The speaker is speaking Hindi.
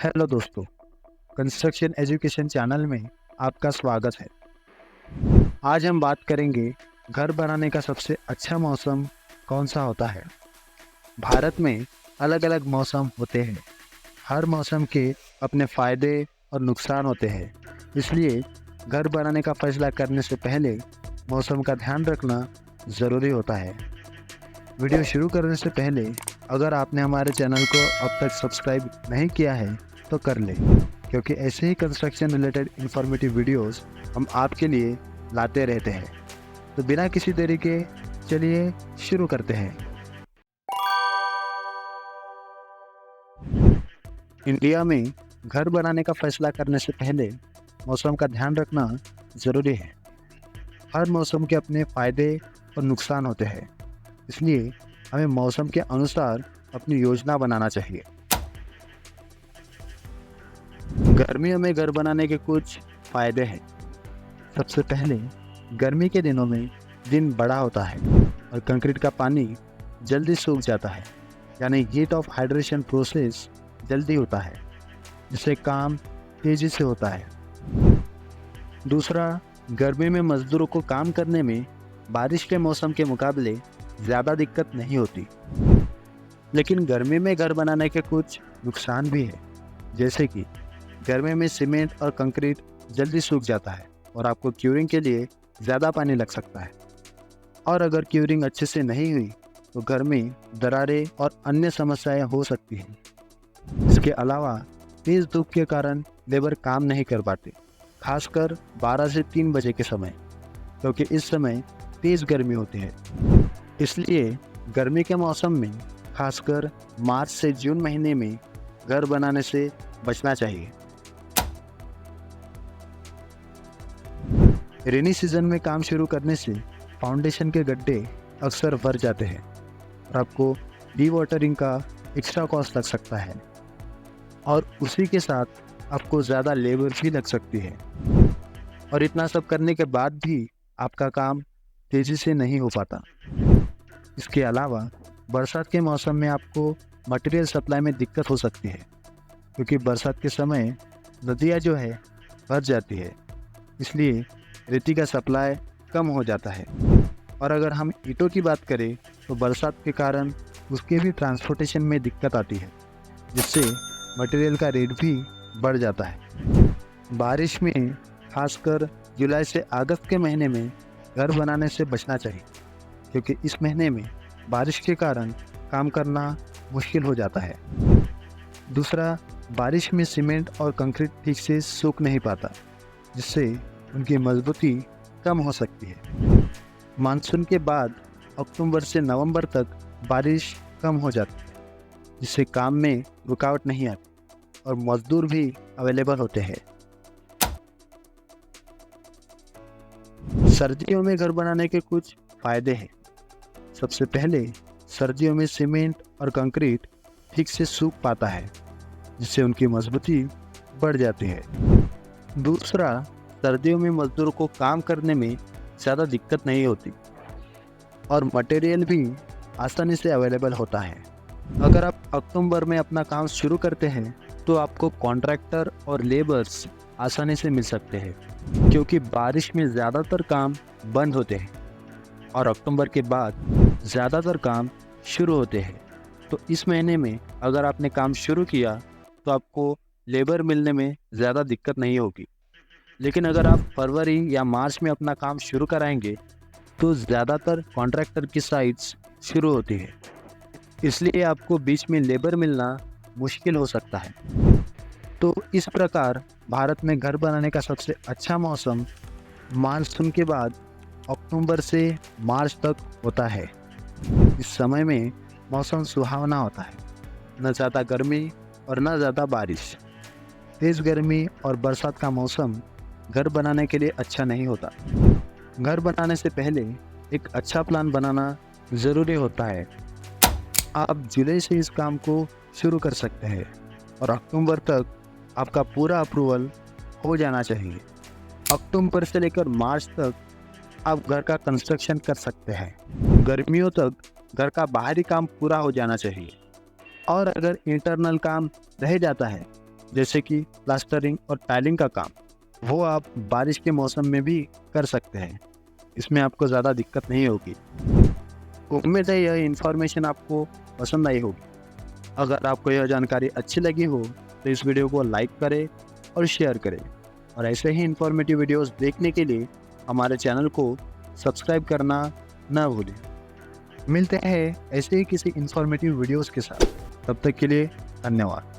हेलो दोस्तों, कंस्ट्रक्शन एजुकेशन चैनल में आपका स्वागत है। आज हम बात करेंगे घर बनाने का सबसे अच्छा मौसम कौन सा होता है। भारत में अलग अलग मौसम होते हैं। हर मौसम के अपने फ़ायदे और नुकसान होते हैं, इसलिए घर बनाने का फैसला करने से पहले मौसम का ध्यान रखना ज़रूरी होता है। वीडियो शुरू करने से पहले अगर आपने हमारे चैनल को अब तक सब्सक्राइब नहीं किया है तो कर लें, क्योंकि ऐसे ही कंस्ट्रक्शन रिलेटेड इंफॉर्मेटिव वीडियोस हम आपके लिए लाते रहते हैं। तो बिना किसी देरी के चलिए शुरू करते हैं। इंडिया में घर बनाने का फैसला करने से पहले मौसम का ध्यान रखना ज़रूरी है। हर मौसम के अपने फ़ायदे और नुकसान होते हैं, इसलिए हमें मौसम के अनुसार अपनी योजना बनाना चाहिए। गर्मियों में घर बनाने के कुछ फ़ायदे हैं। सबसे पहले, गर्मी के दिनों में दिन बड़ा होता है और कंक्रीट का पानी जल्दी सूख जाता है, यानी हीट ऑफ हाइड्रेशन प्रोसेस जल्दी होता है, जिससे काम तेज़ी से होता है। दूसरा, गर्मी में मज़दूरों को काम करने में बारिश के मौसम के मुकाबले ज़्यादा दिक्कत नहीं होती। लेकिन गर्मी में घर बनाने के कुछ नुकसान भी हैं, जैसे कि गर्मी में सीमेंट और कंक्रीट जल्दी सूख जाता है और आपको क्यूरिंग के लिए ज़्यादा पानी लग सकता है। और अगर क्यूरिंग अच्छे से नहीं हुई तो घर में दरारें और अन्य समस्याएं हो सकती हैं। इसके अलावा तेज़ धूप के कारण लेबर काम नहीं कर पाते, खासकर 12 से 3 बजे के समय, क्योंकि इस समय तेज़ गर्मी होती है। इसलिए गर्मी के मौसम में, खासकर मार्च से जून महीने में घर बनाने से बचना चाहिए। रेनी सीजन में काम शुरू करने से फाउंडेशन के गड्ढे अक्सर भर जाते हैं और आपको डीवाटरिंग का एक्स्ट्रा कॉस्ट लग सकता है, और उसी के साथ आपको ज़्यादा लेबर भी लग सकती है। और इतना सब करने के बाद भी आपका काम तेज़ी से नहीं हो पाता। इसके अलावा बरसात के मौसम में आपको मटेरियल सप्लाई में दिक्कत हो सकती है, क्योंकि बरसात के समय नदियाँ जो है भर जाती है, इसलिए रेती का सप्लाई कम हो जाता है। और अगर हम ईंटों की बात करें तो बरसात के कारण उसके भी ट्रांसपोर्टेशन में दिक्कत आती है, जिससे मटेरियल का रेट भी बढ़ जाता है। बारिश में, खासकर जुलाई से अगस्त के महीने में घर बनाने से बचना चाहिए, क्योंकि इस महीने में बारिश के कारण काम करना मुश्किल हो जाता है। दूसरा, बारिश में सीमेंट और कंक्रीट ठीक से सूख नहीं पाता, जिससे उनकी मजबूती कम हो सकती है। मानसून के बाद अक्टूबर से नवंबर तक बारिश कम हो जाती है, जिससे काम में रुकावट नहीं आती और मजदूर भी अवेलेबल होते हैं। सर्दियों में घर बनाने के कुछ फ़ायदे हैं। सबसे पहले, सर्दियों में सीमेंट और कंक्रीट ठीक से सूख पाता है, जिससे उनकी मजबूती बढ़ जाती है। दूसरा, सर्दियों में मजदूरों को काम करने में ज़्यादा दिक्कत नहीं होती और मटेरियल भी आसानी से अवेलेबल होता है। अगर आप अक्टूबर में अपना काम शुरू करते हैं तो आपको कॉन्ट्रैक्टर और लेबर्स आसानी से मिल सकते हैं, क्योंकि बारिश में ज़्यादातर काम बंद होते हैं और अक्टूबर के बाद ज़्यादातर काम शुरू होते हैं। तो इस महीने में अगर आपने काम शुरू किया तो आपको लेबर मिलने में ज़्यादा दिक्कत नहीं होगी। लेकिन अगर आप फरवरी या मार्च में अपना काम शुरू कराएंगे तो ज़्यादातर कॉन्ट्रैक्टर की साइट्स शुरू होती है, इसलिए आपको बीच में लेबर मिलना मुश्किल हो सकता है। तो इस प्रकार भारत में घर बनाने का सबसे अच्छा मौसम मानसून के बाद अक्टूबर से मार्च तक होता है। इस समय में मौसम सुहावना होता है, न ज़्यादा गर्मी और न ज़्यादा बारिश। तेज़ गर्मी और बरसात का मौसम घर बनाने के लिए अच्छा नहीं होता। घर बनाने से पहले एक अच्छा प्लान बनाना ज़रूरी होता है। आप जुलाई से इस काम को शुरू कर सकते हैं और अक्टूबर तक आपका पूरा अप्रूवल हो जाना चाहिए। अक्टूबर से लेकर मार्च तक आप घर का कंस्ट्रक्शन कर सकते हैं। गर्मियों तक घर का बाहरी काम पूरा हो जाना चाहिए, और अगर इंटरनल काम रह जाता है जैसे कि प्लास्टरिंग और टाइलिंग का काम, वो आप बारिश के मौसम में भी कर सकते हैं। इसमें आपको ज़्यादा दिक्कत नहीं होगी। उम्मीद है यह इन्फॉर्मेशन आपको पसंद आई होगी। अगर आपको यह जानकारी अच्छी लगी हो तो इस वीडियो को लाइक करें और शेयर करें, और ऐसे ही इन्फॉर्मेटिव वीडियोस देखने के लिए हमारे चैनल को सब्सक्राइब करना ना भूलें। मिलते हैं ऐसे ही किसी इन्फॉर्मेटिव वीडियोस के साथ। तब तक के लिए धन्यवाद।